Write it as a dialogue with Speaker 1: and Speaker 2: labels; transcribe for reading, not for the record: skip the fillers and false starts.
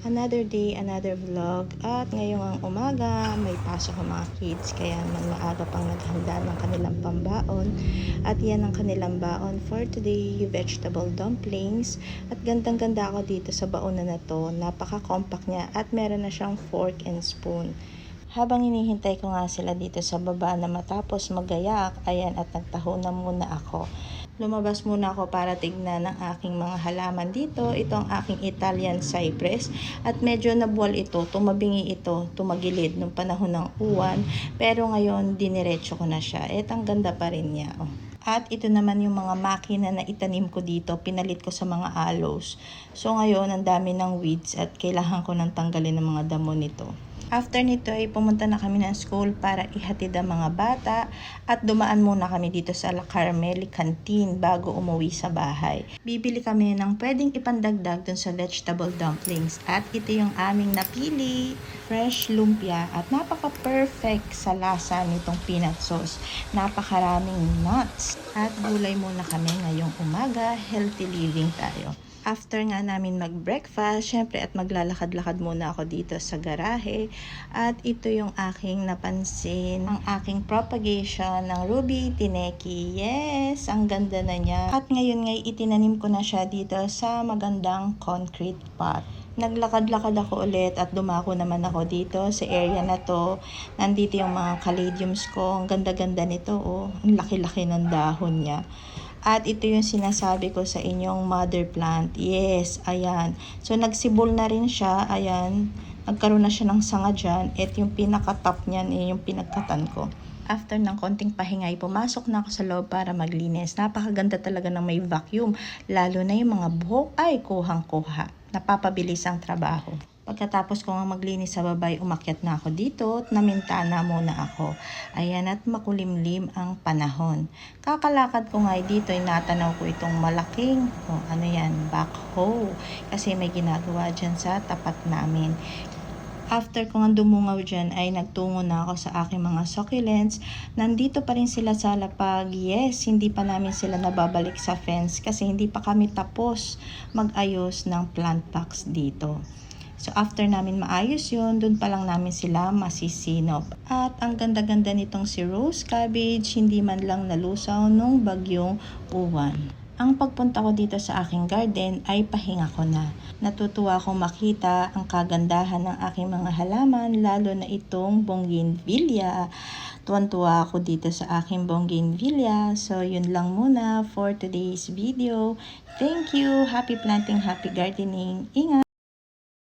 Speaker 1: Another day, another vlog. At ngayong umaga, may pasok ang mga kids. Kaya naman maaga pang naghanda ng kanilang pambaon. At yan ang kanilang baon for today, vegetable dumplings. At gandang-ganda ako dito sa baonan na to. Napaka-compact niya at meron na siyang fork and spoon. Habang hinihintay ko nga sila dito sa baba na matapos magayak, ayan, at nagtaho na muna ako. Lumabas muna ako para tignan ang aking mga halaman dito. Ito ang aking Italian cypress at medyo nabuwal ito, tumabingi ito, tumagilid nung panahon ng uwan. Pero ngayon diniretso ko na siya. Ang ganda pa rin niya. Oh. At ito naman yung mga makina na itanim ko dito, pinalit ko sa mga aloes. So ngayon ang dami ng weeds at kailangan ko nang tanggalin ng mga damo nito. After nito ay pumunta na kami ng school para ihatid ang mga bata at dumaan muna kami dito sa La Carmeli Canteen bago umuwi sa bahay. Bibili kami ng pwedeng ipandagdag dun sa vegetable dumplings at ito yung aming napili, fresh lumpia at napaka-perfect sa lasa nitong peanut sauce. Napakaraming nuts at gulay muna kami ngayong umaga, healthy living tayo. After nga namin mag-breakfast, syempre at maglalakad-lakad muna ako dito sa garahe. At ito yung aking napansin, ang aking propagation ng Ruby Tineki. Yes, ang ganda na niya. At ngayon ngay itinanim ko na siya dito sa magandang concrete pot. Naglakad-lakad ako ulit at dumako naman ako dito sa area na to. Nandito yung mga caladiums ko. Ang ganda-ganda nito, oh. Ang laki-laki ng dahon niya. At ito yung sinasabi ko sa inyong mother plant. Yes, ayan. So, nagsibol na rin siya. Ayan. Nagkaroon na siya ng sanga dyan. At yung pinaka-top niyan, yung pinagkatan ko. After ng konting pahinga, pumasok na ako sa loob para maglinis. Napakaganda talaga ng may vacuum. Lalo na yung mga buhok ay kuhang-kuha. Napapabilis ang trabaho. Pagkatapos ko nga maglinis sa babay, umakyat na ako dito at namintana muna ako. Ayan, at makulimlim ang panahon. Kakalakad ko nga dito, natanaw ko itong malaking, backhoe. Kasi may ginagawa dyan sa tapat namin. After ko nga dumungaw dyan ay nagtungo na ako sa aking mga succulents. Nandito pa rin sila sa lapag. Yes, hindi pa namin sila nababalik sa fence kasi hindi pa kami tapos mag-ayos ng plant box dito. So, after namin maayos yun, dun pa lang namin sila masisinop. At ang ganda-ganda nitong si rose cabbage, hindi man lang nalusaw nung bagyong uwan. Ang pagpunta ko dito sa aking garden ay pahinga ko na. Natutuwa akong makita ang kagandahan ng aking mga halaman, lalo na itong bougainvillea. Tuwan-tuwa ako dito sa aking bougainvillea. So, yun lang muna for today's video. Thank you. Happy planting, happy gardening. Ingat!